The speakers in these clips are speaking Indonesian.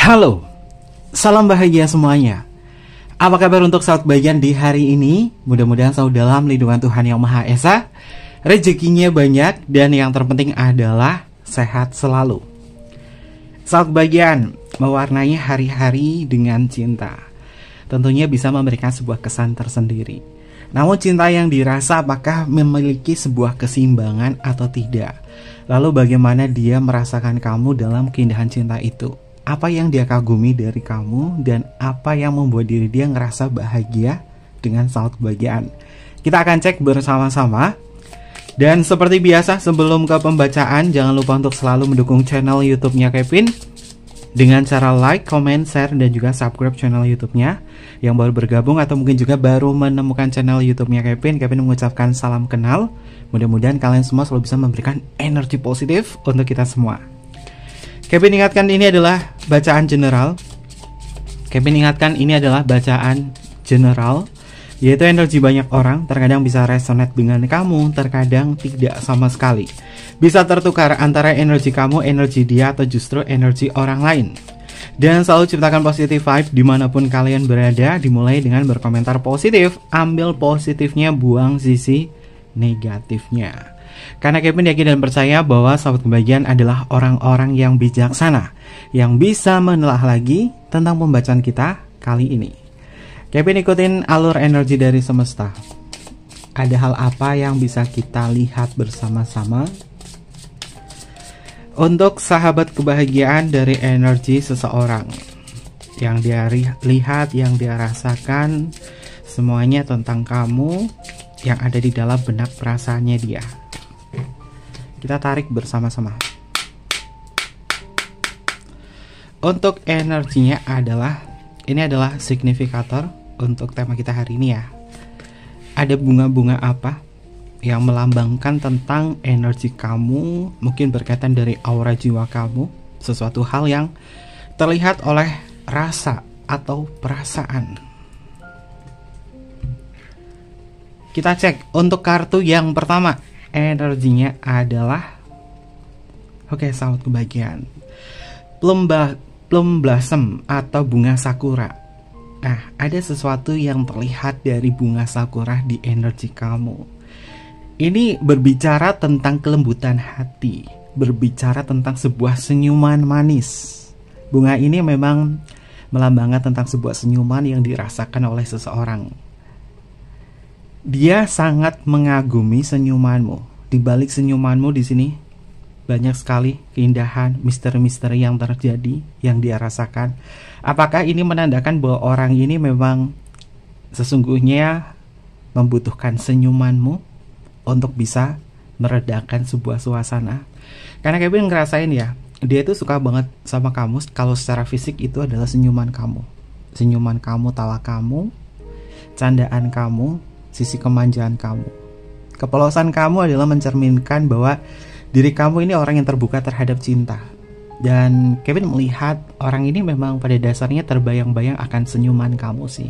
Halo, salam bahagia semuanya. Apa kabar untuk sahabat bagian di hari ini? Mudah-mudahan selalu dalam lindungan Tuhan Yang Maha Esa, rezekinya banyak, dan yang terpenting adalah sehat selalu. Sahabat bagian, mewarnai hari-hari dengan cinta tentunya bisa memberikan sebuah kesan tersendiri. Namun cinta yang dirasa apakah memiliki sebuah keseimbangan atau tidak? Lalu bagaimana dia merasakan kamu dalam keindahan cinta itu? Apa yang dia kagumi dari kamu dan apa yang membuat diri dia ngerasa bahagia dengan saat kebahagiaan? Kita akan cek bersama-sama. Dan seperti biasa sebelum ke pembacaan, jangan lupa untuk selalu mendukung channel YouTube-nya Kevin dengan cara like, comment, share, dan juga subscribe channel YouTube-nya. Yang baru bergabung atau mungkin juga baru menemukan channel YouTube-nya Kevin mengucapkan salam kenal. Mudah-mudahan kalian semua selalu bisa memberikan energi positif untuk kita semua. Kevin ingatkan ini adalah bacaan general. Yaitu energi banyak orang, terkadang bisa resonate dengan kamu, terkadang tidak sama sekali. Bisa tertukar antara energi kamu, energi dia, atau justru energi orang lain. Dan selalu ciptakan positive vibe dimanapun kalian berada. Dimulai dengan berkomentar positif, ambil positifnya, buang sisi negatifnya. Karena Kevin yakin dan percaya bahwa sahabat kebahagiaan adalah orang-orang yang bijaksana, yang bisa menelaah lagi tentang pembacaan kita kali ini. Kevin ikutin alur energi dari semesta. Ada hal apa yang bisa kita lihat bersama-sama? Untuk sahabat kebahagiaan dari energi seseorang, yang dia lihat, yang dia rasakan, semuanya tentang kamu yang ada di dalam benak perasaannya dia. Kita tarik bersama-sama. Untuk energinya ini adalah signifikator untuk tema kita hari ini ya. Ada bunga-bunga apa yang melambangkan tentang energi kamu, mungkin berkaitan dari aura jiwa kamu, sesuatu hal yang terlihat oleh rasa atau perasaan. Kita cek untuk kartu yang pertama. Energinya adalah sahabat kebahagiaan, plum blossom atau bunga sakura. Nah, ada sesuatu yang terlihat dari bunga sakura di energi kamu. Ini berbicara tentang kelembutan hati, berbicara tentang sebuah senyuman manis. Bunga ini memang melambangkan tentang sebuah senyuman yang dirasakan oleh seseorang. Dia sangat mengagumi senyumanmu. Di balik senyumanmu di sini banyak sekali keindahan, misteri-misteri yang terjadi, yang dia rasakan. Apakah ini menandakan bahwa orang ini memang sesungguhnya membutuhkan senyumanmu untuk bisa meredakan sebuah suasana? Karena Kevin ngerasain ya, dia itu suka banget sama kamu. Kalau secara fisik itu adalah senyuman kamu, tawa kamu, candaan kamu, sisi kemanjaan kamu. Kepolosan kamu adalah mencerminkan bahwa diri kamu ini orang yang terbuka terhadap cinta. Dan Kevin melihat orang ini memang pada dasarnya terbayang-bayang akan senyuman kamu sih.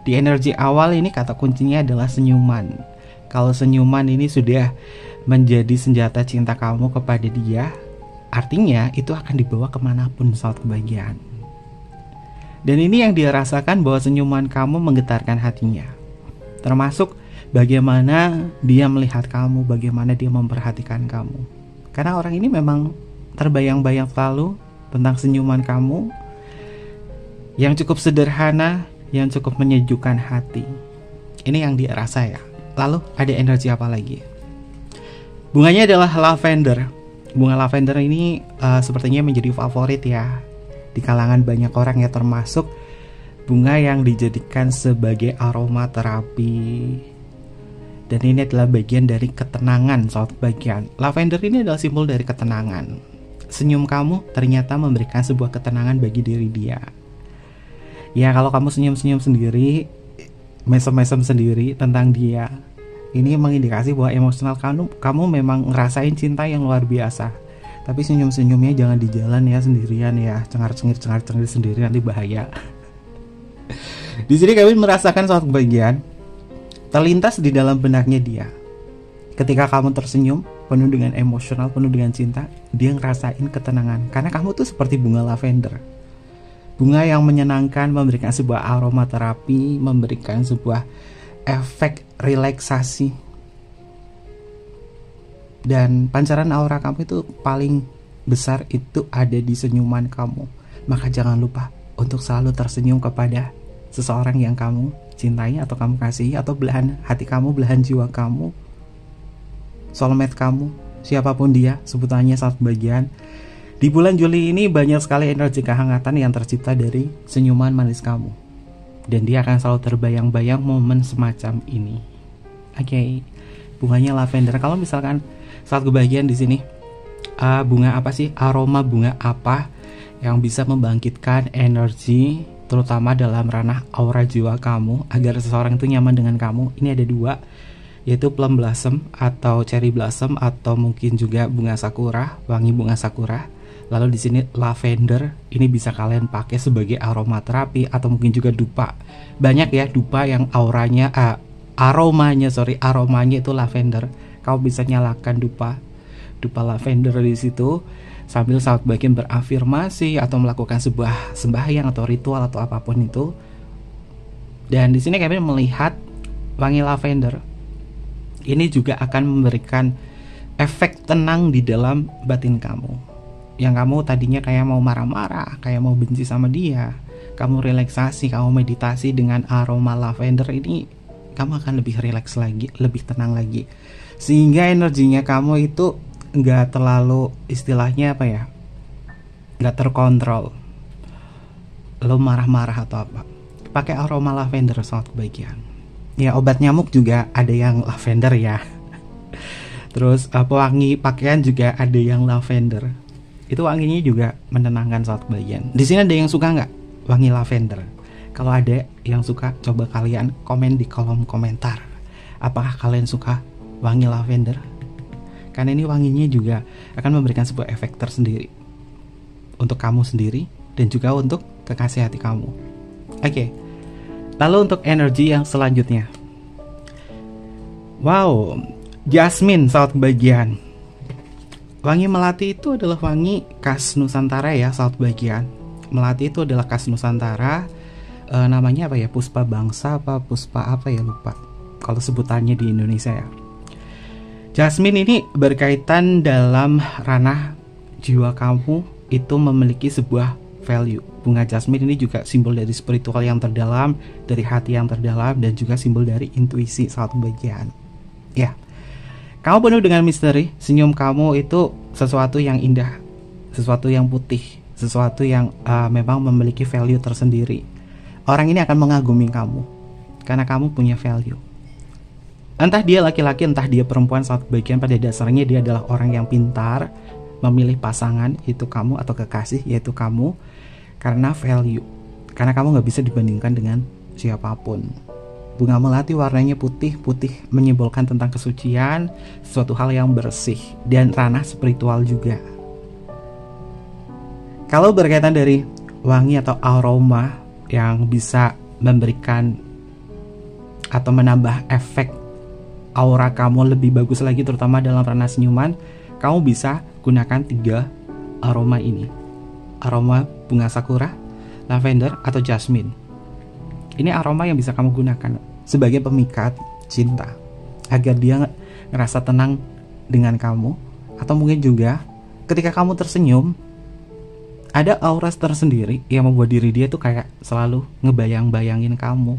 Di energi awal ini kata kuncinya adalah senyuman. Kalau senyuman ini sudah menjadi senjata cinta kamu kepada dia, artinya itu akan dibawa kemanapun saat kebahagiaan. Dan ini yang dia rasakan, bahwa senyuman kamu menggetarkan hatinya. Termasuk bagaimana dia melihat kamu, bagaimana dia memperhatikan kamu. Karena orang ini memang terbayang-bayang selalu tentang senyuman kamu yang cukup sederhana, yang cukup menyejukkan hati. Ini yang dia rasa ya. Lalu ada energi apa lagi? Bunganya adalah lavender. Bunga lavender ini sepertinya menjadi favorit ya di kalangan banyak orang ya, termasuk bunga yang dijadikan sebagai aromaterapi. Dan ini adalah bagian dari ketenangan saat kebahagiaan. Lavender ini adalah simbol dari ketenangan. Senyum kamu ternyata memberikan sebuah ketenangan bagi diri dia. Ya, kalau kamu senyum-senyum sendiri, mesem-mesem sendiri tentang dia, ini mengindikasi bahwa emosional kamu memang ngerasain cinta yang luar biasa. Tapi senyum-senyumnya jangan di jalan ya, sendirian ya, cengar-cengir sendiri, nanti bahaya. Di sini Kevin merasakan suatu kebahagiaan terlintas di dalam benaknya dia. Ketika kamu tersenyum, penuh dengan emosional, penuh dengan cinta, dia ngerasain ketenangan. Karena kamu tuh seperti bunga lavender. Bunga yang menyenangkan, memberikan sebuah aromaterapi, memberikan sebuah efek relaksasi. Dan pancaran aura kamu itu paling besar itu ada di senyuman kamu. Maka jangan lupa untuk selalu tersenyum kepada seseorang yang kamu cintai atau kamu kasihi, atau belahan hati kamu, belahan jiwa kamu, soulmate kamu, siapapun dia sebutannya saat bagian. Di bulan Juli ini banyak sekali energi kehangatan yang tercipta dari senyuman manis kamu, dan dia akan selalu terbayang-bayang momen semacam ini. Oke, bunganya lavender. Kalau misalkan saat kebahagiaan di sini, bunga apa sih? Aroma bunga apa yang bisa membangkitkan energi, terutama dalam ranah aura jiwa kamu, agar seseorang itu nyaman dengan kamu? Ini ada dua, yaitu plum blossom atau cherry blossom, atau mungkin juga bunga sakura, wangi bunga sakura. Lalu di sini lavender, ini bisa kalian pakai sebagai aromaterapi, atau mungkin juga dupa. Banyak ya dupa yang aromanya itu lavender. Kau bisa nyalakan dupa lavender di situ sambil saat bagian berafirmasi atau melakukan sebuah sembahyang atau ritual atau apapun itu. Dan di sini kami melihat wangi lavender ini juga akan memberikan efek tenang di dalam batin kamu. Yang kamu tadinya kayak mau marah-marah, kayak mau benci sama dia, kamu relaksasi, kamu meditasi dengan aroma lavender ini, kamu akan lebih rileks lagi, lebih tenang lagi, sehingga energinya kamu itu nggak terlalu, istilahnya apa ya, nggak terkontrol, lo marah-marah atau apa. Pakai aroma lavender saat kebahagiaan. Ya, obat nyamuk juga ada yang lavender ya. Terus pewangi pakaian juga ada yang lavender. Itu wanginya juga menenangkan saat kebahagiaan. Di sini ada yang suka nggak wangi lavender? Kalau ada yang suka, coba kalian komen di kolom komentar. Apakah kalian suka wangi lavender? Karena ini wanginya juga akan memberikan sebuah efek tersendiri untuk kamu sendiri dan juga untuk kekasih hati kamu. Oke. Lalu untuk energi yang selanjutnya, wow, jasmine saat kebahagiaan. Wangi melati itu adalah wangi khas Nusantara ya saat kebahagiaan. Melati itu adalah khas Nusantara. Namanya apa ya? Puspa bangsa apa puspa apa ya, lupa kalau sebutannya di Indonesia ya. Jasmine ini berkaitan dalam ranah jiwa kamu itu memiliki sebuah value. Bunga jasmine ini juga simbol dari spiritual yang terdalam, dari hati yang terdalam, dan juga simbol dari intuisi saat kebahagiaan. Ya, kamu penuh dengan misteri. Senyum kamu itu sesuatu yang indah, sesuatu yang putih, sesuatu yang memang memiliki value tersendiri. Orang ini akan mengagumi kamu karena kamu punya value. Entah dia laki-laki, entah dia perempuan, saat kebahagiaan pada dasarnya dia adalah orang yang pintar memilih pasangan, yaitu kamu, atau kekasih, yaitu kamu, karena value. Karena kamu gak bisa dibandingkan dengan siapapun. Bunga melati warnanya putih menyimbolkan tentang kesucian, suatu hal yang bersih, dan ranah spiritual juga. Kalau berkaitan dari wangi atau aroma yang bisa memberikan atau menambah efek aura kamu lebih bagus lagi, terutama dalam ranah senyuman, kamu bisa gunakan 3 aroma ini. Aroma bunga sakura, lavender, atau jasmine. Ini aroma yang bisa kamu gunakan sebagai pemikat cinta, agar dia ngerasa tenang dengan kamu. Atau mungkin juga ketika kamu tersenyum, ada aura tersendiri yang membuat diri dia tuh kayak selalu ngebayang-bayangin kamu,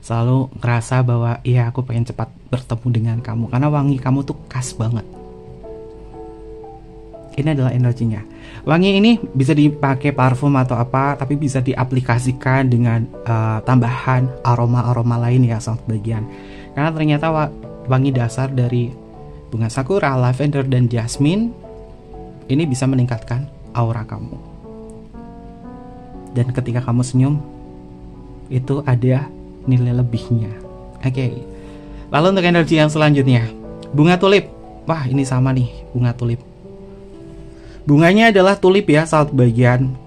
selalu ngerasa bahwa iya, aku pengen cepat bertemu dengan kamu, karena wangi kamu tuh khas banget. Ini adalah energinya. Wangi ini bisa dipakai parfum atau apa, tapi bisa diaplikasikan dengan tambahan aroma-aroma lain ya saat bagian. Karena ternyata wangi dasar dari bunga sakura, lavender, dan jasmine ini bisa meningkatkan aura kamu. Dan ketika kamu senyum, itu ada nilai lebihnya. Oke. Lalu untuk energi yang selanjutnya, bunga tulip. Wah, ini sama nih, bunga tulip. Bunganya adalah tulip ya saat bagian.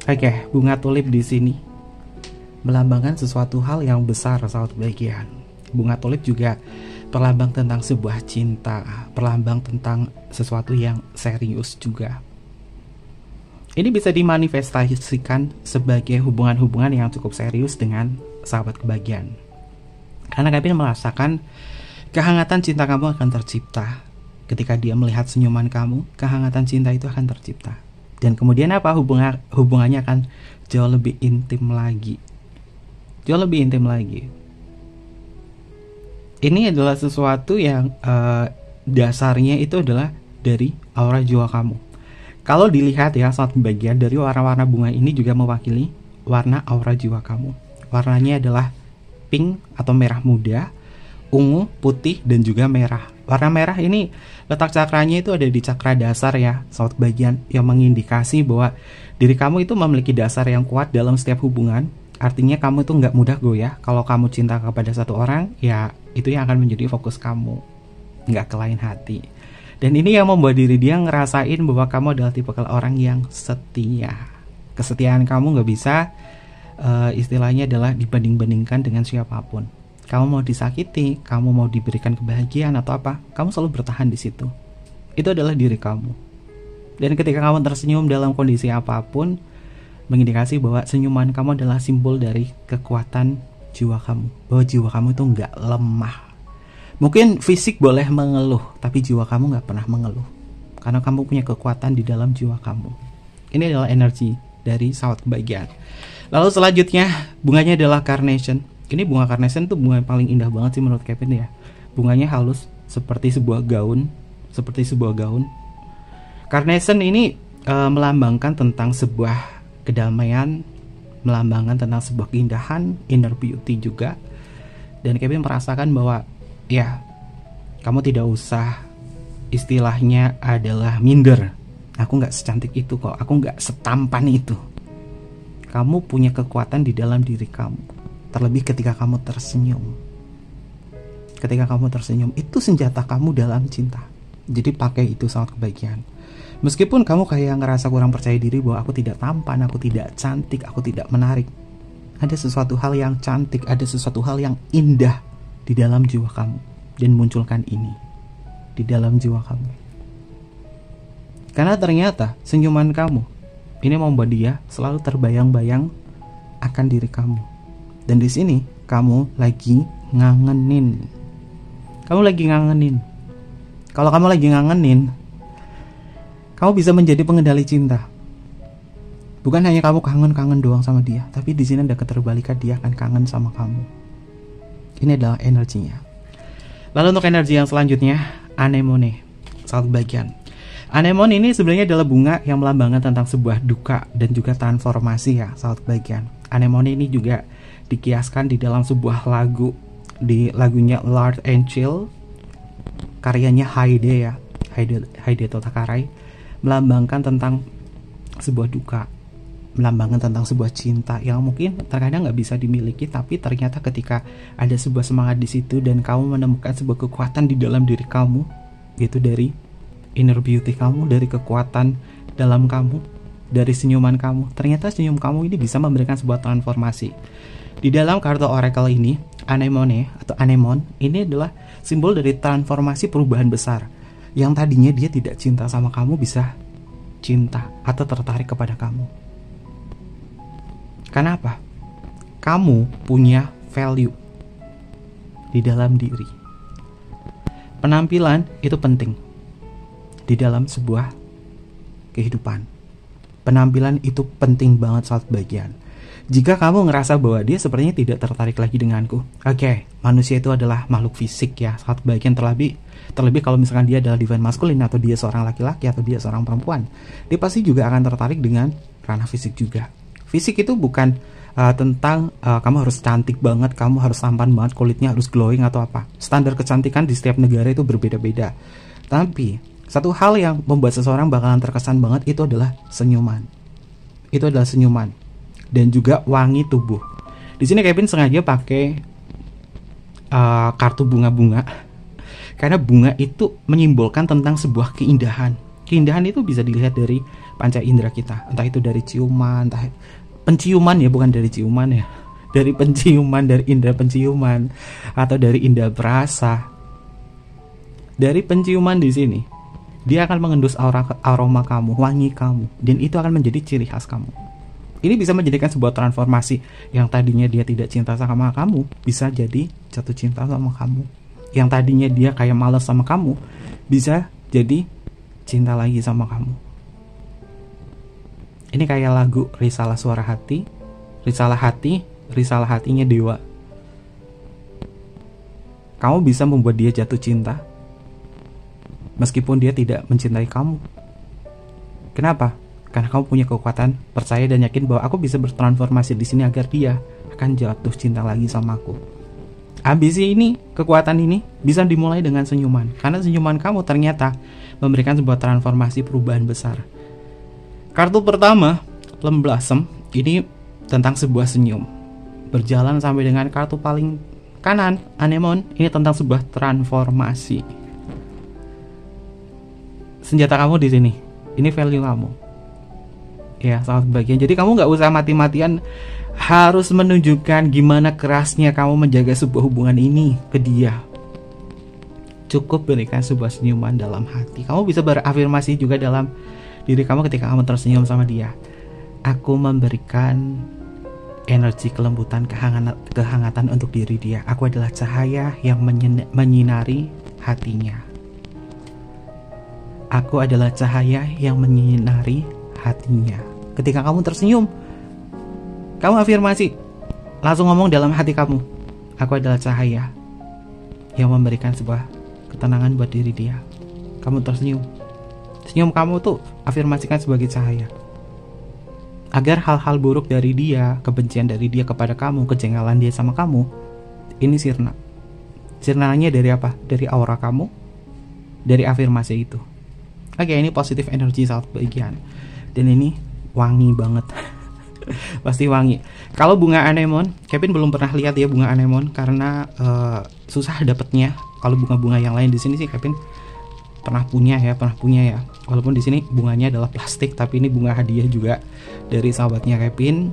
Oke, bunga tulip di sini melambangkan sesuatu hal yang besar saat bagian. Bunga tulip juga perlambang tentang sebuah cinta, perlambang tentang sesuatu yang serius juga. Ini bisa dimanifestasikan sebagai hubungan-hubungan yang cukup serius dengan sahabat kebahagiaan. Karena Kevin merasakan kehangatan cinta kamu akan tercipta. Ketika dia melihat senyuman kamu, kehangatan cinta itu akan tercipta. Dan kemudian apa? Hubungannya akan jauh lebih intim lagi. Jauh lebih intim lagi. Ini adalah sesuatu yang dasarnya itu adalah dari aura jiwa kamu. Kalau dilihat ya, saat bagian dari warna-warna bunga ini juga mewakili warna aura jiwa kamu. Warnanya adalah pink atau merah muda, ungu, putih, dan juga merah. Warna merah ini letak cakranya itu ada di cakra dasar ya, saat bagian, yang mengindikasi bahwa diri kamu itu memiliki dasar yang kuat dalam setiap hubungan. Artinya kamu itu nggak mudah goyah. Kalau kamu cinta kepada satu orang, ya itu yang akan menjadi fokus kamu, nggak ke lain hati. Dan ini yang membuat diri dia ngerasain bahwa kamu adalah tipe orang yang setia. Kesetiaan kamu nggak bisa istilahnya adalah dibanding-bandingkan dengan siapapun. Kamu mau disakiti, kamu mau diberikan kebahagiaan atau apa, kamu selalu bertahan di situ. Itu adalah diri kamu. Dan ketika kamu tersenyum dalam kondisi apapun, mengindikasi bahwa senyuman kamu adalah simbol dari kekuatan jiwa kamu, bahwa jiwa kamu itu nggak lemah. Mungkin fisik boleh mengeluh, tapi jiwa kamu nggak pernah mengeluh, karena kamu punya kekuatan di dalam jiwa kamu. Ini adalah energi dari sahabat kebahagiaan. Lalu selanjutnya bunganya adalah carnation. Ini bunga carnation tuh bunga yang paling indah banget sih menurut Kevin ya. Bunganya halus seperti sebuah gaun, Carnation ini melambangkan tentang sebuah kedamaian, melambangkan tentang sebuah keindahan, inner beauty juga. Dan Kevin merasakan bahwa ya, kamu tidak usah istilahnya adalah minder. Aku gak secantik itu kok, aku gak setampan itu. Kamu punya kekuatan di dalam diri kamu. Terlebih ketika kamu tersenyum. Ketika kamu tersenyum, itu senjata kamu dalam cinta. Jadi pakai itu saat kebahagiaan. Meskipun kamu kayak ngerasa kurang percaya diri bahwa aku tidak tampan, aku tidak cantik, aku tidak menarik. Ada sesuatu hal yang cantik, ada sesuatu hal yang indah di dalam jiwa kamu. Dan munculkan ini di dalam jiwa kamu. Karena ternyata senyuman kamu ini membuat dia selalu terbayang-bayang akan diri kamu. Dan di sini kamu lagi ngangenin. Kamu lagi ngangenin. Kalau kamu lagi ngangenin, kamu bisa menjadi pengendali cinta. Bukan hanya kamu kangen-kangen doang sama dia, tapi di sini ada keterbalikan, dia akan kangen sama kamu. Ini adalah energinya. Lalu untuk energi yang selanjutnya, anemone, saat bagian. Anemone ini sebenarnya adalah bunga yang melambangkan tentang sebuah duka dan juga transformasi ya, saat bagian. Anemone ini juga dikiaskan di dalam sebuah lagu, di lagunya Lord and Chill, karyanya Haide ya, Haide Totakarai, melambangkan tentang sebuah duka, melambangkan tentang sebuah cinta yang mungkin terkadang nggak bisa dimiliki, tapi ternyata ketika ada sebuah semangat di situ dan kamu menemukan sebuah kekuatan di dalam diri kamu, yaitu dari inner beauty kamu, dari kekuatan dalam kamu, dari senyuman kamu. Ternyata senyum kamu ini bisa memberikan sebuah transformasi. Di dalam kartu oracle ini, anemone atau anemon ini adalah simbol dari transformasi perubahan besar. Yang tadinya dia tidak cinta sama kamu bisa cinta atau tertarik kepada kamu. Kenapa? Kamu punya value di dalam diri. Penampilan itu penting di dalam sebuah kehidupan. Penampilan itu penting banget saat bagian. Jika kamu ngerasa bahwa dia sepertinya tidak tertarik lagi denganku, oke, manusia itu adalah makhluk fisik ya, saat bagian terlebih kalau misalkan dia adalah divine maskulin, atau dia seorang laki-laki, atau dia seorang perempuan, dia pasti juga akan tertarik dengan ranah fisik juga. Fisik itu bukan tentang kamu harus cantik banget, kamu harus tampan banget, kulitnya harus glowing atau apa. Standar kecantikan di setiap negara itu berbeda-beda. Tapi satu hal yang membuat seseorang bakalan terkesan banget itu adalah senyuman. Itu adalah senyuman dan juga wangi tubuh. Di sini Kevin sengaja pakai kartu bunga-bunga karena bunga itu menyimbolkan tentang sebuah keindahan. Keindahan itu bisa dilihat dari panca indera kita, entah itu dari ciuman, entah penciuman ya, bukan dari ciuman ya, dari penciuman, dari indera penciuman, atau dari indera perasa. Dari penciuman di sini Dia akan mengendus aroma kamu, wangi kamu, dan itu akan menjadi ciri khas kamu. Ini bisa menjadikan sebuah transformasi. Yang tadinya dia tidak cinta sama kamu, bisa jadi jatuh cinta sama kamu. Yang tadinya dia kayak malas sama kamu, bisa jadi cinta lagi sama kamu. Ini kayak lagu Risalah Suara Hati. Risalah hati, risalah hatinya dewa. Kamu bisa membuat dia jatuh cinta meskipun dia tidak mencintai kamu. Kenapa? Karena kamu punya kekuatan percaya dan yakin bahwa aku bisa bertransformasi di sini agar dia akan jatuh cinta lagi sama aku. Ambisi ini, kekuatan ini bisa dimulai dengan senyuman. Karena senyuman kamu ternyata memberikan sebuah transformasi perubahan besar. Kartu pertama, Plum Blossom, ini tentang sebuah senyum. Berjalan sampai dengan kartu paling kanan, Anemone, ini tentang sebuah transformasi. Senjata kamu di sini. Ini value kamu. Ya, sangat bagian. Jadi kamu nggak usah mati-matian harus menunjukkan gimana kerasnya kamu menjaga sebuah hubungan ini ke dia. Cukup berikan sebuah senyuman dalam hati. Kamu bisa berafirmasi juga dalam diri kamu ketika kamu tersenyum sama dia. Aku memberikan energi kelembutan, kehangatan untuk diri dia. Aku adalah cahaya yang menyinari hatinya. Aku adalah cahaya yang menyinari hatinya. Ketika kamu tersenyum, kamu afirmasi, langsung ngomong dalam hati kamu, aku adalah cahaya yang memberikan sebuah ketenangan buat diri dia. Kamu tersenyum. Senyum kamu tuh afirmasikan sebagai cahaya. Agar hal-hal buruk dari dia, kebencian dari dia kepada kamu, kejengkelan dia sama kamu, ini sirna. Sirnanya dari apa? Dari aura kamu, dari afirmasi itu. Oke, ini positif energi saat bagian. Dan ini wangi banget. Pasti wangi. Kalau bunga anemone, Kevin belum pernah lihat ya bunga anemone karena susah dapetnya. Kalau bunga-bunga yang lain di sini sih Kevin pernah punya ya. Walaupun di sini bunganya adalah plastik, tapi ini bunga hadiah juga dari sahabatnya Kevin.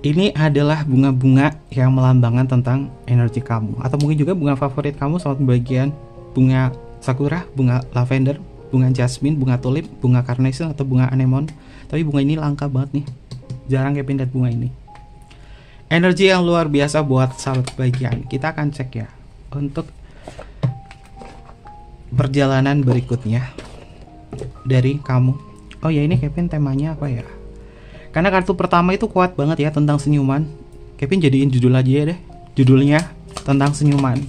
Ini adalah bunga-bunga yang melambangkan tentang energi kamu, atau mungkin juga bunga favorit kamu saat bagian bunga sakura, bunga lavender, bunga jasmine, bunga tulip, bunga carnation atau bunga anemone. Tapi bunga ini langka banget nih. Jarang Kevin lihat bunga ini. Energi yang luar biasa buat sahabat kebahagiaan. Kita akan cek ya untuk perjalanan berikutnya dari kamu. Oh ya, ini Kevin temanya apa ya? Karena kartu pertama itu kuat banget ya tentang senyuman. Kevin jadiin judul aja ya deh. Judulnya tentang senyuman.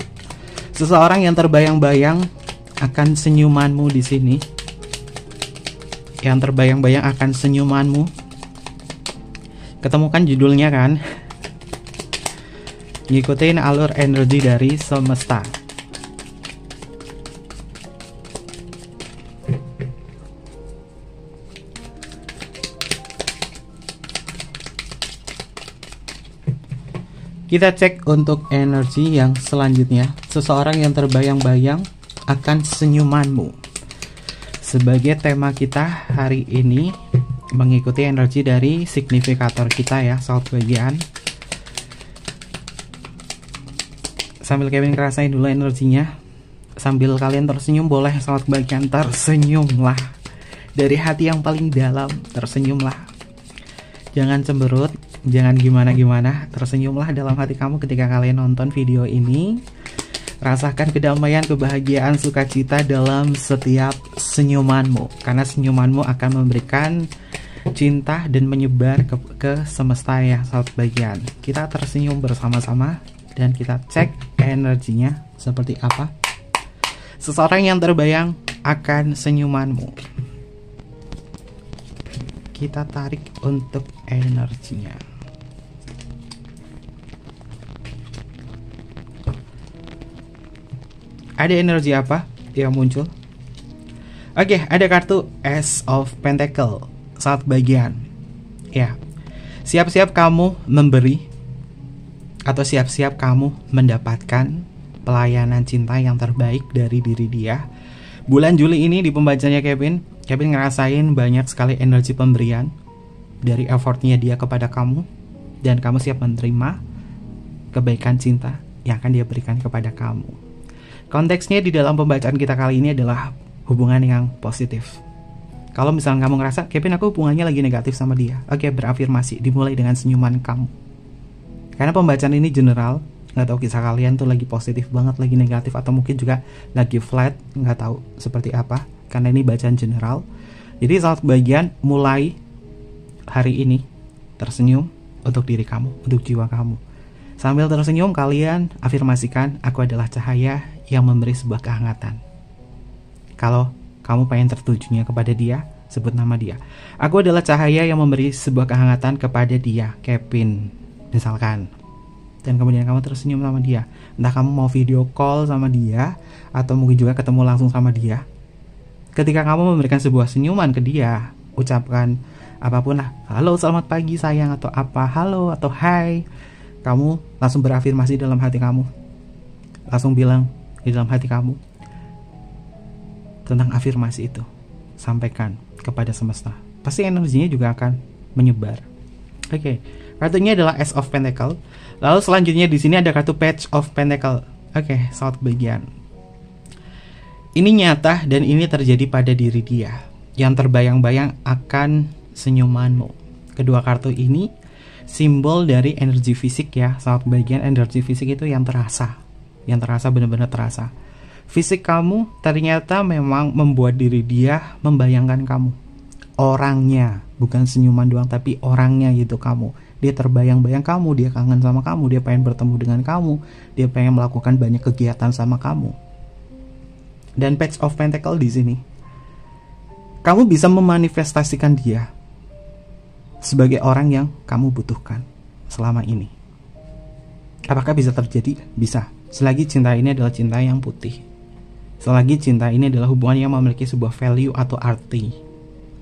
Seseorang yang terbayang-bayang akan senyumanmu di sini. Yang terbayang-bayang akan senyumanmu. Ketemukan judulnya kan? Ngikutin alur energi dari semesta. Kita cek untuk energi yang selanjutnya. Seseorang yang terbayang-bayang akan senyumanmu. Sebagai tema kita hari ini mengikuti energi dari signifikator kita ya, saat bagian. Sambil Kevin ngerasain dulu energinya. Sambil kalian tersenyum, boleh saat bagian tersenyumlah. Dari hati yang paling dalam, tersenyumlah. Jangan cemberut, jangan gimana-gimana. Tersenyumlah dalam hati kamu ketika kalian nonton video ini. Rasakan kedamaian, kebahagiaan, sukacita dalam setiap senyumanmu. Karena senyumanmu akan memberikan cinta dan menyebar ke semesta ya, sahabat bagian. Kita tersenyum bersama-sama dan kita cek energinya seperti apa. Seseorang yang terbayang akan senyumanmu. Kita tarik untuk energinya. Ada energi apa yang muncul? Oke, ada kartu Ace of Pentacle saat bagian. Ya, siap-siap kamu memberi atau siap-siap kamu mendapatkan pelayanan cinta yang terbaik dari diri dia. Bulan Juli ini di pembacanya Kevin ngerasain banyak sekali energi pemberian dari effortnya dia kepada kamu, dan kamu siap menerima kebaikan cinta yang akan dia berikan kepada kamu. Konteksnya di dalam pembacaan kita kali ini adalah hubungan yang positif. Kalau misalnya kamu ngerasa, Kevin aku hubungannya lagi negatif sama dia, oke, berafirmasi, dimulai dengan senyuman kamu. Karena pembacaan ini general, nggak tahu kisah kalian tuh lagi positif banget, lagi negatif, atau mungkin juga lagi flat, nggak tahu seperti apa, karena ini bacaan general. Jadi saat bagian mulai hari ini tersenyum untuk diri kamu, untuk jiwa kamu. Sambil tersenyum kalian afirmasikan, aku adalah cahaya yang memberi sebuah kehangatan. Kalau kamu pengen tertujunya kepada dia, sebut nama dia. Aku adalah cahaya yang memberi sebuah kehangatan kepada dia, Kevin, misalkan. Dan kemudian kamu tersenyum sama dia. Entah kamu mau video call sama dia, atau mungkin juga ketemu langsung sama dia. Ketika kamu memberikan sebuah senyuman ke dia, ucapkan apapun lah, halo selamat pagi sayang, atau apa, halo atau hai. Kamu langsung berafirmasi dalam hati kamu, langsung bilang di dalam hati kamu tentang afirmasi itu, sampaikan kepada semesta. Pasti energinya juga akan menyebar. Oke, kartunya adalah Ace of Pentacle. Lalu selanjutnya di sini ada kartu Page of Pentacle. Oke, saat bagian ini nyata dan ini terjadi pada diri dia, yang terbayang-bayang akan senyumanmu. Kedua kartu ini simbol dari energi fisik ya. Saat bagian energi fisik itu yang terasa benar-benar terasa. Fisik kamu ternyata memang membuat diri dia membayangkan kamu, orangnya, bukan senyuman doang, tapi orangnya gitu kamu. Dia terbayang-bayang kamu, dia kangen sama kamu, dia pengen bertemu dengan kamu, dia pengen melakukan banyak kegiatan sama kamu. Dan Page of Pentacle di sini, kamu bisa memanifestasikan dia sebagai orang yang kamu butuhkan selama ini. Apakah bisa terjadi? Bisa. Selagi cinta ini adalah cinta yang putih. Selagi cinta ini adalah hubungan yang memiliki sebuah value atau arti.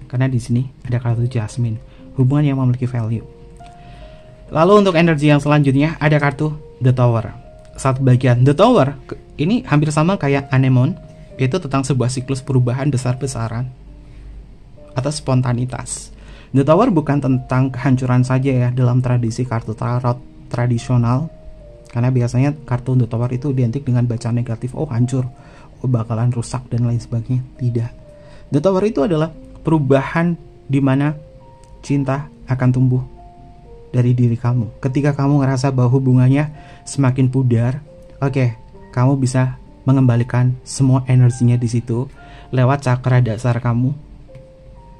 Karena di sini ada kartu Jasmine, hubungan yang memiliki value. Lalu untuk energi yang selanjutnya ada kartu The Tower. Saat bagian The Tower ini hampir sama kayak Anemone, yaitu tentang sebuah siklus perubahan besar-besaran atau spontanitas. The Tower bukan tentang kehancuran saja ya dalam tradisi kartu tarot tradisional. Karena biasanya kartu The Tower itu identik dengan bacaan negatif, oh hancur, oh bakalan rusak dan lain sebagainya. Tidak. The Tower itu adalah perubahan di mana cinta akan tumbuh dari diri kamu. Ketika kamu ngerasa bahwa hubungannya semakin pudar, oke, kamu bisa mengembalikan semua energinya di situ lewat cakra dasar kamu.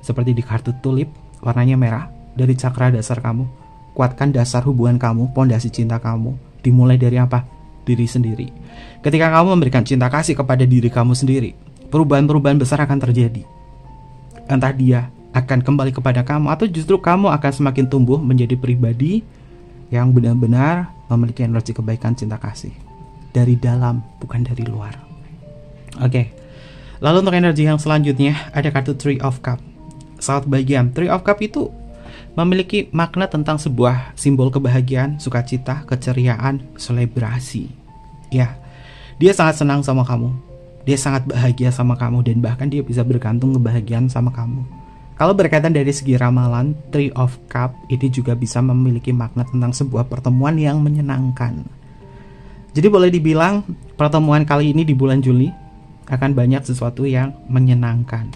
Seperti di kartu tulip, warnanya merah, dari cakra dasar kamu. Kuatkan dasar hubungan kamu, pondasi cinta kamu. Dimulai dari apa? Diri sendiri. Ketika kamu memberikan cinta kasih kepada diri kamu sendiri, perubahan-perubahan besar akan terjadi. Entah dia akan kembali kepada kamu, atau justru kamu akan semakin tumbuh menjadi pribadi yang benar-benar memiliki energi kebaikan cinta kasih. Dari dalam, bukan dari luar. Oke. Lalu untuk energi yang selanjutnya ada kartu Three of Cups. Saat bagian Three of Cups itu memiliki makna tentang sebuah simbol kebahagiaan, sukacita, keceriaan, selebrasi. Ya, dia sangat senang sama kamu. Dia sangat bahagia sama kamu, dan bahkan dia bisa bergantung kebahagiaan sama kamu. Kalau berkaitan dari segi ramalan, Three of Cups itu juga bisa memiliki makna tentang sebuah pertemuan yang menyenangkan. Jadi boleh dibilang pertemuan kali ini di bulan Juli akan banyak sesuatu yang menyenangkan.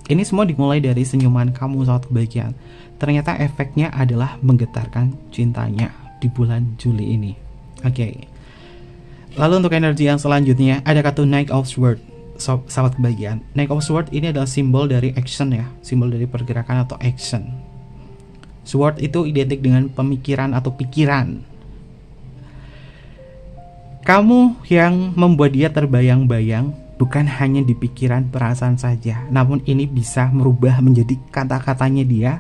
Ini semua dimulai dari senyuman kamu saat kebahagiaan. Ternyata efeknya adalah menggetarkan cintanya di bulan Juli ini. Oke. Lalu untuk energi yang selanjutnya ada kartu Knight of Swords. Sahabat kebahagiaan, Knight of Swords ini adalah simbol dari action ya, simbol dari pergerakan atau action. Sword itu identik dengan pemikiran atau pikiran. Kamu yang membuat dia terbayang-bayang, bukan hanya di pikiran perasaan saja, namun ini bisa merubah menjadi kata-katanya dia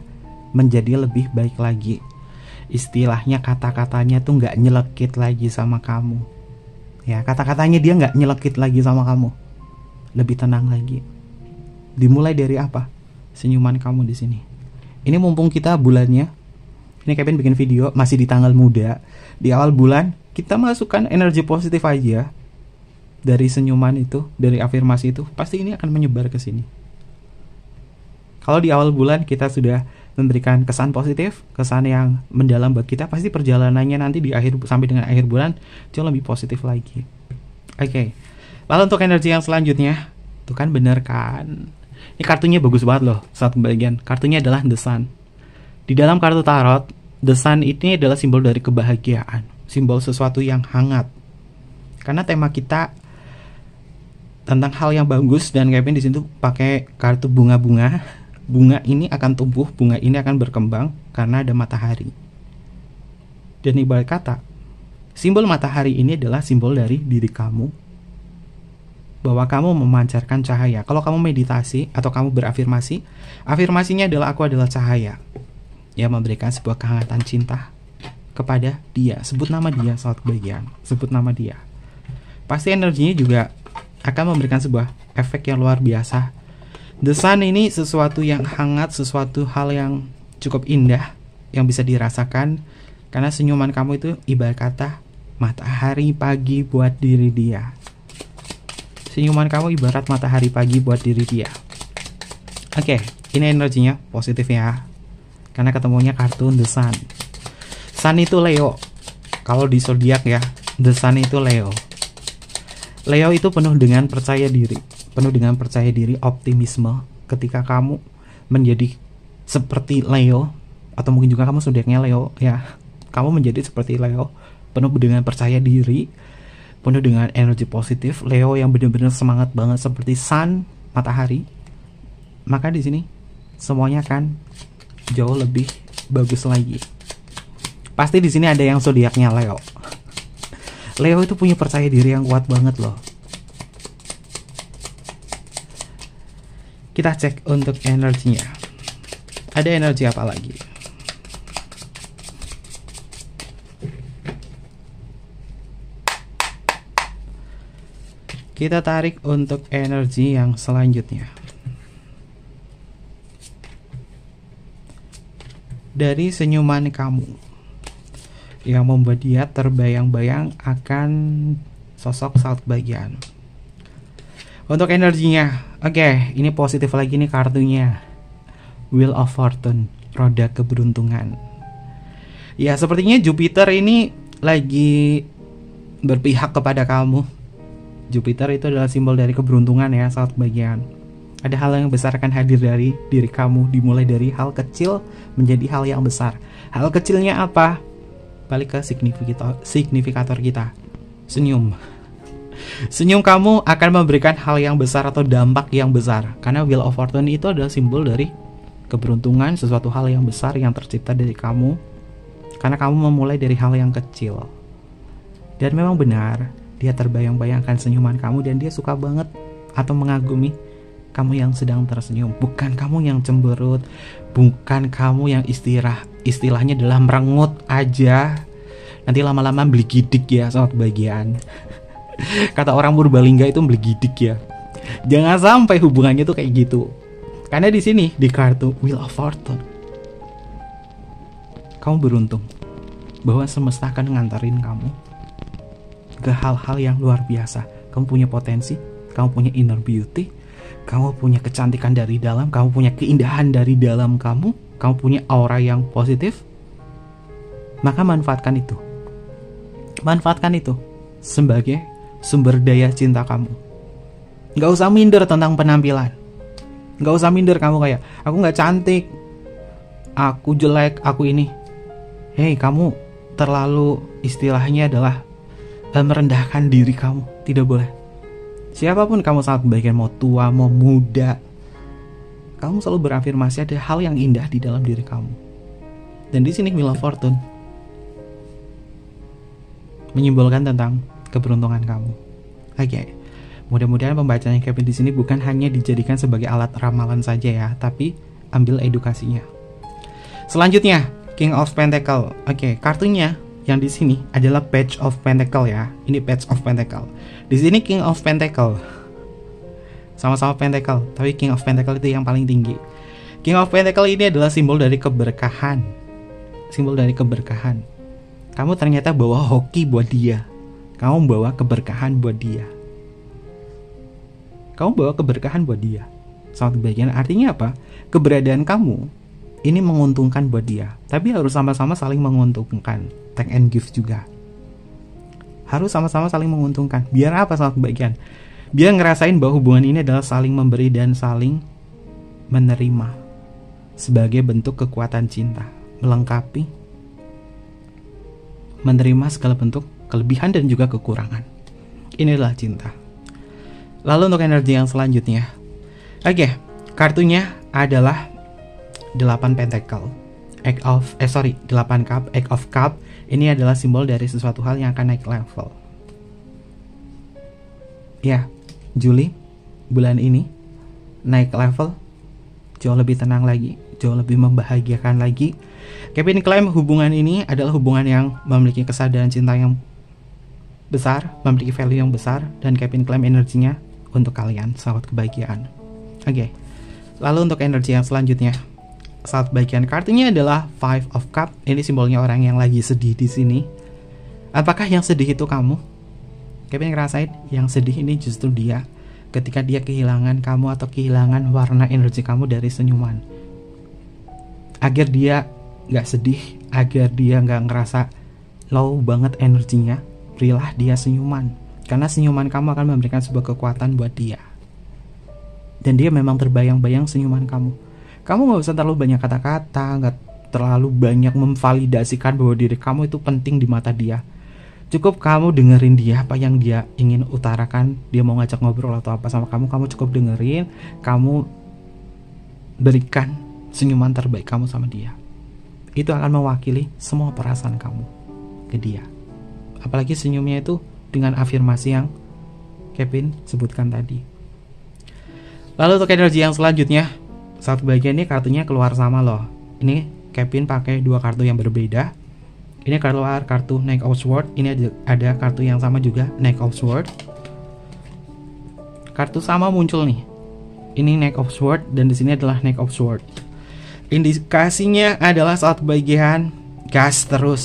menjadi lebih baik lagi. Istilahnya kata-katanya tuh gak nyelekit lagi sama kamu. Ya, kata-katanya dia gak nyelekit lagi sama kamu. Lebih tenang lagi. Dimulai dari apa? Senyuman kamu di sini. Ini mumpung kita bulannya, ini Kevin bikin video masih di tanggal muda. Di awal bulan kita masukkan energi positif aja. Dari senyuman itu, dari afirmasi itu, pasti ini akan menyebar ke sini. Kalau di awal bulan kita sudah memberikan kesan positif, kesan yang mendalam buat kita, pasti perjalanannya nanti di akhir sampai dengan akhir bulan jauh lebih positif lagi. Oke. Lalu untuk energi yang selanjutnya, Tuh kan bener kan. Ini kartunya bagus banget loh. Saat kebagian, kartunya adalah The Sun. Di dalam kartu tarot, The Sun ini adalah simbol dari kebahagiaan, simbol sesuatu yang hangat. Karena tema kita tentang hal yang bagus, dan Kevin di situ pakai kartu bunga-bunga. Bunga ini akan tumbuh, bunga ini akan berkembang karena ada matahari. Dan ibarat kata, simbol matahari ini adalah simbol dari diri kamu, bahwa kamu memancarkan cahaya. Kalau kamu meditasi atau kamu berafirmasi, afirmasinya adalah aku adalah cahaya, yang memberikan sebuah kehangatan cinta kepada dia. Sebut nama dia saat kebahagiaan, sebut nama dia. Pasti energinya juga akan memberikan sebuah efek yang luar biasa. The Sun ini sesuatu yang hangat, sesuatu hal yang cukup indah yang bisa dirasakan, karena senyuman kamu itu ibarat kata matahari pagi buat diri dia. Senyuman kamu ibarat matahari pagi buat diri dia. Oke, ini energinya positif ya, karena ketemunya kartu The Sun. Sun itu Leo. Kalau di zodiak ya, The Sun itu Leo. Leo itu penuh dengan percaya diri, penuh dengan percaya diri, optimisme. Ketika kamu menjadi seperti Leo, atau mungkin juga kamu zodiaknya Leo ya, kamu menjadi seperti Leo, penuh dengan percaya diri, penuh dengan energi positif. Leo yang benar-benar semangat banget seperti sun, matahari. Maka di sini semuanya kan jauh lebih bagus lagi. Pasti di sini ada yang zodiaknya Leo. Leo itu punya percaya diri yang kuat banget loh. Kita cek untuk energinya. Ada energi apa lagi? Kita tarik untuk energi yang selanjutnya. Dari senyuman kamu yang membuat dia terbayang-bayang akan sosok saat kebahagiaan. Untuk energinya, oke, ini positif lagi nih kartunya. Wheel of Fortune, roda keberuntungan. Ya, sepertinya Jupiter ini lagi berpihak kepada kamu. Jupiter itu adalah simbol dari keberuntungan ya saat kebahagiaan. Ada hal yang besar akan hadir dari diri kamu, dimulai dari hal kecil menjadi hal yang besar. Hal kecilnya apa? Balik ke signifikator kita, senyum. Senyum kamu akan memberikan hal yang besar atau dampak yang besar. Karena Wheel of Fortune itu adalah simbol dari keberuntungan, sesuatu hal yang besar yang tercipta dari kamu, karena kamu memulai dari hal yang kecil. Dan memang benar, dia terbayang-bayangkan senyuman kamu, dan dia suka banget atau mengagumi kamu yang sedang tersenyum. Bukan kamu yang cemberut, bukan kamu yang istilahnya adalah merengut aja, nanti lama-lama beli gidik ya saat kebahagiaan. Kata orang Purbalingga itu beli gidik ya. Jangan sampai hubungannya tuh kayak gitu. Karena di sini di kartu Wheel of Fortune, kamu beruntung bahwa semesta akan ngantarin kamu ke hal-hal yang luar biasa. Kamu punya potensi, kamu punya inner beauty, kamu punya kecantikan dari dalam, kamu punya keindahan dari dalam kamu punya aura yang positif. Maka manfaatkan itu. Manfaatkan itu sebagai sumber daya cinta kamu. Gak usah minder tentang penampilan. Gak usah minder kamu kayak, aku gak cantik, aku jelek, aku ini. Hei, kamu terlalu istilahnya adalah merendahkan diri kamu. Tidak boleh. Siapapun kamu saat kebahagiaan, mau tua, mau muda, kamu selalu berafirmasi ada hal yang indah di dalam diri kamu. Dan di sini Wheel of Fortune menyimbolkan tentang keberuntungan kamu. Oke. Mudah-mudahan pembacaan Kevin di sini bukan hanya dijadikan sebagai alat ramalan saja ya, tapi ambil edukasinya. Selanjutnya, King of Pentacle. Oke, kartunya yang di sini adalah Page of Pentacle ya. Ini Page of Pentacle. Di sini King of Pentacle. Sama-sama Pentacle, tapi King of Pentacle itu yang paling tinggi. King of Pentacle ini adalah simbol dari keberkahan. Simbol dari keberkahan. Kamu ternyata bawa hoki buat dia. Kamu bawa keberkahan buat dia. Kamu bawa keberkahan buat dia. Sangat kebahagiaan. Artinya apa? Keberadaan kamu ini menguntungkan buat dia. Tapi harus sama-sama saling menguntungkan. Take and give juga. Harus sama-sama saling menguntungkan. Biar apa sangat kebahagiaan? Dia ngerasain bahwa hubungan ini adalah saling memberi dan saling menerima sebagai bentuk kekuatan cinta, melengkapi, menerima segala bentuk kelebihan dan juga kekurangan. Ini adalah cinta. Lalu untuk energi yang selanjutnya, kartunya adalah 8 pentacle, 8 cup, egg of cup. Ini adalah simbol dari sesuatu hal yang akan naik level. Ya, Juli bulan ini naik level, jauh lebih tenang lagi, jauh lebih membahagiakan lagi. Kevin klaim hubungan ini adalah hubungan yang memiliki kesadaran cinta yang besar, memiliki value yang besar, dan Kevin klaim energinya untuk kalian, sahabat kebahagiaan. Lalu untuk energi yang selanjutnya, sahabat kebahagiaan, kartunya adalah Five of Cup. Ini simbolnya orang yang lagi sedih di sini. Apakah yang sedih itu kamu? Kevin ngerasain yang sedih ini justru dia, ketika dia kehilangan kamu atau kehilangan warna energi kamu dari senyuman. Agar dia gak sedih, agar dia gak ngerasa low banget energinya, berilah dia senyuman. Karena senyuman kamu akan memberikan sebuah kekuatan buat dia. Dan dia memang terbayang-bayang senyuman kamu. Kamu gak usah terlalu banyak kata-kata, gak terlalu banyak memvalidasikan bahwa diri kamu itu penting di mata dia. Cukup kamu dengerin dia, apa yang dia ingin utarakan. Dia mau ngajak ngobrol atau apa sama kamu, kamu cukup dengerin. Kamu berikan senyuman terbaik kamu sama dia. Itu akan mewakili semua perasaan kamu ke dia. Apalagi senyumnya itu dengan afirmasi yang Kevin sebutkan tadi. Lalu untuk energi yang selanjutnya, saat bagian ini kartunya keluar sama loh. Ini Kevin pakai 2 kartu yang berbeda. Ini keluar kartu Knight of Swords. Ini ada kartu yang sama juga, Knight of Swords. Kartu sama muncul nih. Ini Knight of Swords dan di sini adalah Knight of Swords. Indikasinya adalah saat bagian gas terus,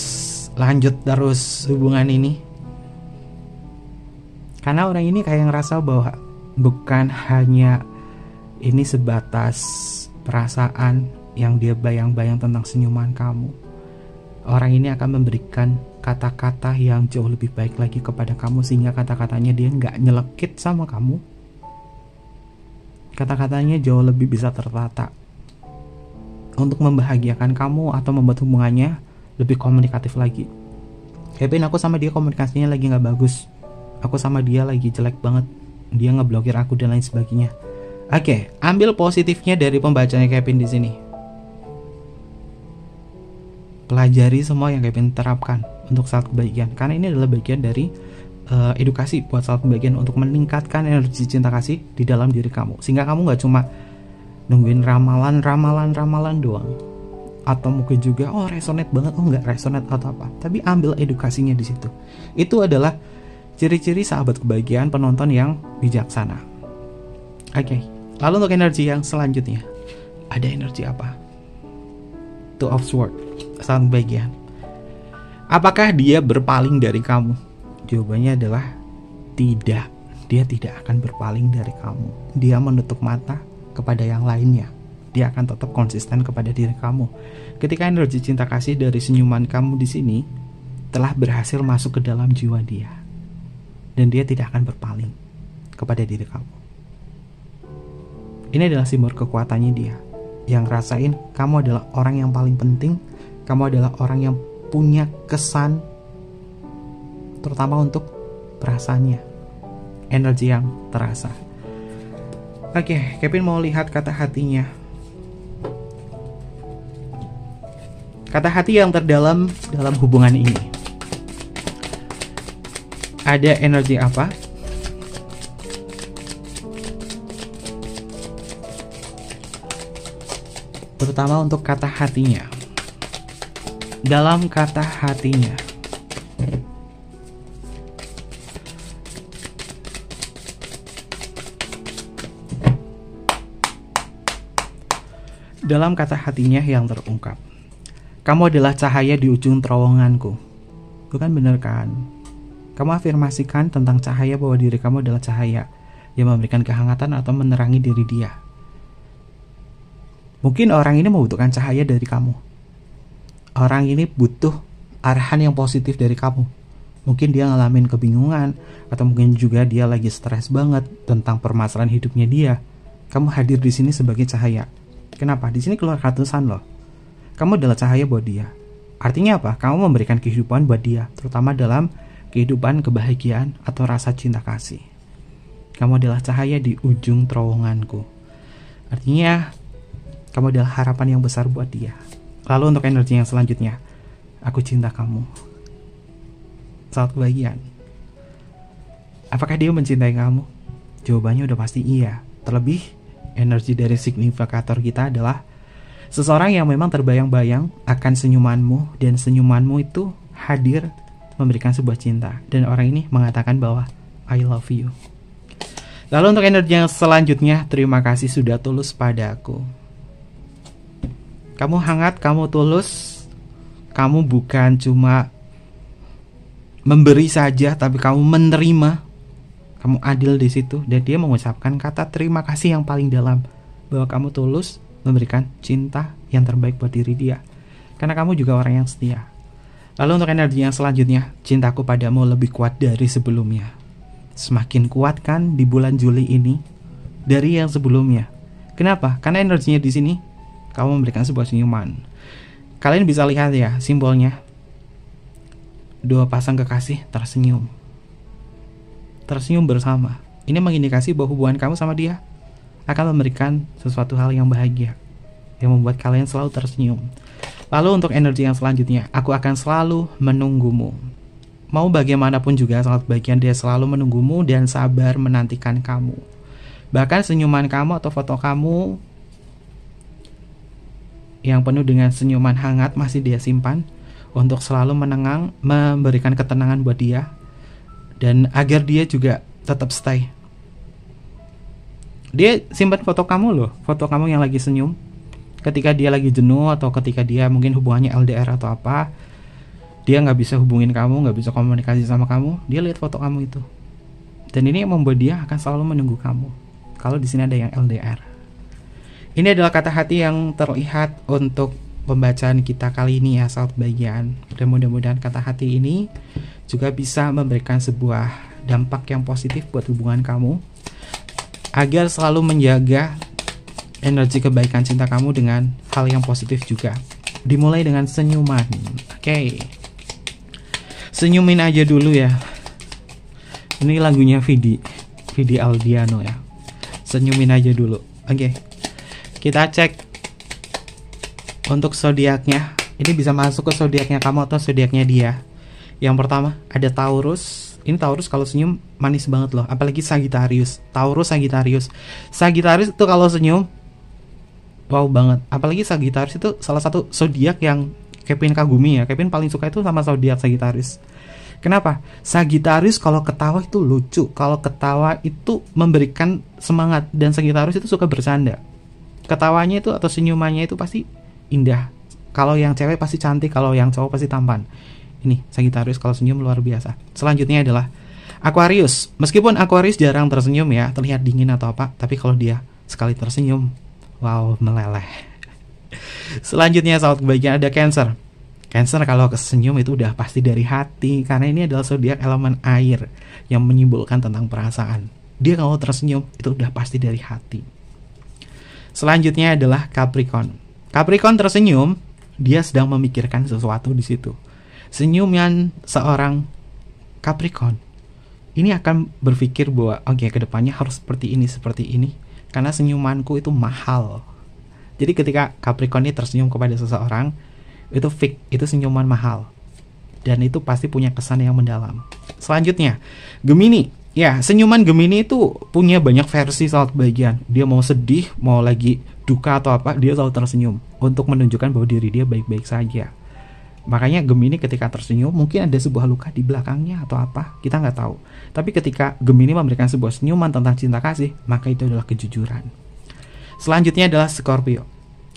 lanjut terus hubungan ini. Karena orang ini kayak ngerasa bahwa bukan hanya ini sebatas perasaan yang dia bayang-bayang tentang senyuman kamu. Orang ini akan memberikan kata-kata yang jauh lebih baik lagi kepada kamu, sehingga kata-katanya dia nggak nyelekit sama kamu. Kata-katanya jauh lebih bisa tertata untuk membahagiakan kamu atau membuat hubungannya lebih komunikatif lagi. Kevin, aku sama dia komunikasinya lagi nggak bagus. Aku sama dia lagi jelek banget. Dia ngeblokir aku dan lain sebagainya. Ambil positifnya dari pembacanya Kevin di sini. Pelajari semua yang Kevin terapkan untuk saat kebahagiaan, karena ini adalah bagian dari edukasi buat saat kebahagiaan untuk meningkatkan energi cinta kasih di dalam diri kamu, sehingga kamu nggak cuma nungguin ramalan doang, atau mungkin juga resonate banget, nggak resonate atau apa, tapi ambil edukasinya di situ. Itu adalah ciri-ciri sahabat kebahagiaan penonton yang bijaksana. Lalu untuk energi yang selanjutnya, ada energi apa? Two of Swords, sahabat kebahagiaan. Apakah dia berpaling dari kamu? Jawabannya adalah tidak. Dia tidak akan berpaling dari kamu. Dia menutup mata kepada yang lainnya. Dia akan tetap konsisten kepada diri kamu. Ketika energi cinta kasih dari senyuman kamu di sini telah berhasil masuk ke dalam jiwa dia, dan dia tidak akan berpaling kepada diri kamu. Ini adalah simbol kekuatannya dia, yang rasain kamu adalah orang yang paling penting. Kamu adalah orang yang punya kesan, terutama untuk perasaannya, energi yang terasa. Kevin mau lihat kata hatinya. Kata hati yang terdalam dalam hubungan ini. Ada energi apa? Terutama untuk kata hatinya. Dalam kata hatinya, dalam kata hatinya yang terungkap, kamu adalah cahaya di ujung terowonganku. Bukan bener kan? Kamu afirmasikan tentang cahaya, bahwa diri kamu adalah cahaya yang memberikan kehangatan atau menerangi diri dia. Mungkin orang ini membutuhkan cahaya dari kamu. Orang ini butuh arahan yang positif dari kamu. Mungkin dia ngalamin kebingungan, atau mungkin juga dia lagi stres banget tentang permasalahan hidupnya dia. Kamu hadir di sini sebagai cahaya. Kenapa? Di sini keluar ratusan loh. Kamu adalah cahaya buat dia. Artinya apa? Kamu memberikan kehidupan buat dia, terutama dalam kehidupan kebahagiaan atau rasa cinta kasih. Kamu adalah cahaya di ujung terowonganku. Artinya kamu adalah harapan yang besar buat dia. Lalu untuk energi yang selanjutnya, aku cinta kamu. Saat kebahagiaan. Apakah dia mencintai kamu? Jawabannya udah pasti iya. Terlebih, energi dari signifikator kita adalah seseorang yang memang terbayang-bayang akan senyumanmu, dan senyumanmu itu hadir memberikan sebuah cinta. Dan orang ini mengatakan bahwa I love you. Lalu untuk energi yang selanjutnya, terima kasih sudah tulus padaku. Kamu hangat, kamu tulus. Kamu bukan cuma memberi saja, tapi kamu menerima. Kamu adil di situ, dan dia mengucapkan kata terima kasih yang paling dalam, bahwa kamu tulus memberikan cinta yang terbaik buat diri dia, karena kamu juga orang yang setia. Lalu untuk energi yang selanjutnya, cintaku padamu lebih kuat dari sebelumnya. Semakin kuat kan di bulan Juli ini dari yang sebelumnya. Kenapa? Karena energinya di sini kamu memberikan sebuah senyuman. Kalian bisa lihat ya simbolnya, dua pasang kekasih tersenyum bersama. Ini mengindikasi bahwa hubungan kamu sama dia akan memberikan sesuatu hal yang bahagia, yang membuat kalian selalu tersenyum. Lalu untuk energi yang selanjutnya, aku akan selalu menunggumu. Mau bagaimanapun juga, saat bagian dia selalu menunggumu dan sabar menantikan kamu. Bahkan senyuman kamu atau foto kamu yang penuh dengan senyuman hangat masih dia simpan untuk selalu memberikan ketenangan buat dia, dan agar dia juga tetap stay. Dia simpan foto kamu loh, foto kamu yang lagi senyum. Ketika dia lagi jenuh atau ketika dia mungkin hubungannya LDR atau apa, dia nggak bisa hubungin kamu, nggak bisa komunikasi sama kamu, dia lihat foto kamu itu. Dan ini yang membuat dia akan selalu menunggu kamu. Kalau di sini ada yang LDR. Ini adalah kata hati yang terlihat untuk pembacaan kita kali ini ya, sahabat bagian. Dan mudah-mudahan kata hati ini juga bisa memberikan sebuah dampak yang positif buat hubungan kamu, agar selalu menjaga energi kebaikan cinta kamu dengan hal yang positif juga. Dimulai dengan senyuman. Oke. Senyumin aja dulu ya. Ini lagunya Vidi Aldiano ya. Senyumin aja dulu. Oke. Kita cek untuk zodiaknya. Ini bisa masuk ke zodiaknya kamu atau zodiaknya dia. Yang pertama ada Taurus. Ini Taurus kalau senyum manis banget loh. Apalagi Sagittarius. Taurus, Sagittarius. Sagittarius itu kalau senyum wow banget. Apalagi Sagittarius itu salah satu zodiak yang Kevin kagumi ya. Kevin paling suka itu sama zodiak Sagittarius. Kenapa? Sagittarius kalau ketawa itu lucu. Kalau ketawa itu memberikan semangat. Dan Sagittarius itu suka bercanda. Ketawanya itu atau senyumannya itu pasti indah. Kalau yang cewek pasti cantik, kalau yang cowok pasti tampan. Ini Sagittarius kalau senyum luar biasa. Selanjutnya adalah Aquarius. Meskipun Aquarius jarang tersenyum ya, terlihat dingin atau apa, tapi kalau dia sekali tersenyum, wow, meleleh. Selanjutnya sahabat kebaikan ada Cancer. Cancer kalau kesenyum itu udah pasti dari hati, karena ini adalah zodiak elemen air yang menyimbolkan tentang perasaan. Dia kalau tersenyum itu udah pasti dari hati. Selanjutnya adalah Capricorn. Capricorn tersenyum, dia sedang memikirkan sesuatu di situ. Senyuman seorang Capricorn ini akan berpikir bahwa oke, kedepannya harus seperti ini, karena senyumanku itu mahal. Jadi ketika Capricorn ini tersenyum kepada seseorang, itu fix, itu senyuman mahal, dan itu pasti punya kesan yang mendalam. Selanjutnya Gemini. Ya, senyuman Gemini itu punya banyak versi saat bagian. Dia mau sedih, mau lagi duka atau apa, dia selalu tersenyum untuk menunjukkan bahwa diri dia baik-baik saja. Makanya Gemini ketika tersenyum mungkin ada sebuah luka di belakangnya atau apa, kita nggak tahu. Tapi ketika Gemini memberikan sebuah senyuman tentang cinta kasih, maka itu adalah kejujuran. Selanjutnya adalah Scorpio.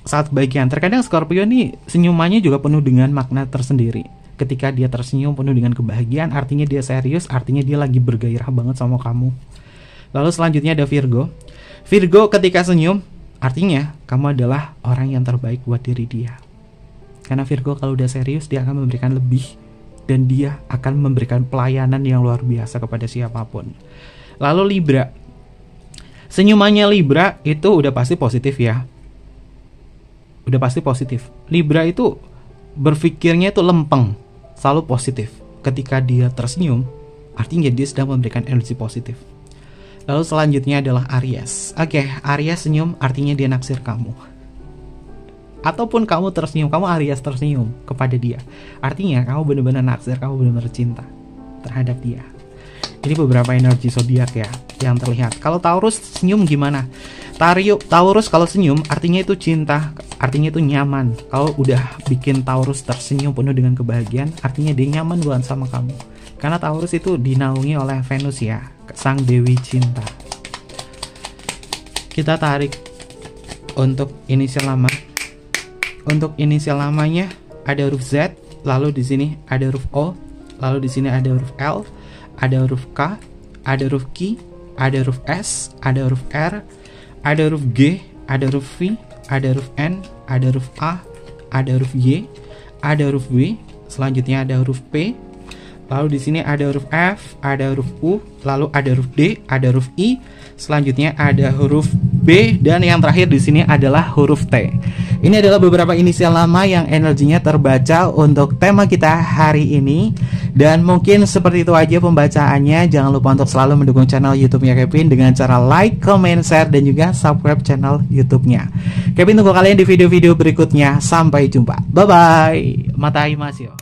Saat bagian, terkadang Scorpio nih senyumannya juga penuh dengan makna tersendiri. Ketika dia tersenyum penuh dengan kebahagiaan, artinya dia serius, artinya dia lagi bergairah banget sama kamu. Lalu selanjutnya ada Virgo. Virgo ketika senyum, artinya kamu adalah orang yang terbaik buat diri dia. Karena Virgo kalau udah serius, dia akan memberikan lebih dan dia akan memberikan pelayanan yang luar biasa kepada siapapun. Lalu Libra, senyumannya Libra itu udah pasti positif ya. Udah pasti positif. Libra itu berpikirnya itu lempeng, selalu positif. Ketika dia tersenyum, artinya dia sedang memberikan energi positif. Lalu selanjutnya adalah Aries. Oke, Aries senyum artinya dia naksir kamu. Ataupun kamu tersenyum, kamu Aries tersenyum kepada dia, artinya kamu benar-benar naksir, kamu benar-benar cinta terhadap dia. Ini beberapa energi zodiak ya yang terlihat. Kalau Taurus senyum gimana? Taurus kalau senyum artinya itu cinta, artinya itu nyaman. Kalau udah bikin Taurus tersenyum penuh dengan kebahagiaan, artinya dia nyaman banget sama kamu. Karena Taurus itu dinaungi oleh Venus ya, sang dewi cinta. Kita tarik untuk inisial nama. Untuk inisial namanya ada huruf Z, lalu di sini ada huruf O, lalu di sini ada huruf L, ada huruf K, ada huruf Q, ada huruf S, ada huruf R, ada huruf G, ada huruf V, ada huruf N, ada huruf A, ada huruf Y, ada huruf W, selanjutnya ada huruf P. Lalu di sini ada huruf F, ada huruf U, lalu ada huruf D, ada huruf I, selanjutnya ada huruf B, dan yang terakhir di sini adalah huruf T. Ini adalah beberapa inisial nama yang energinya terbaca untuk tema kita hari ini. Dan mungkin seperti itu aja pembacaannya. Jangan lupa untuk selalu mendukung channel YouTube-nya Kevin dengan cara like, comment, share, dan juga subscribe channel YouTube-nya. Kevin tunggu kalian di video-video berikutnya. Sampai jumpa. Bye-bye. Matai Masio.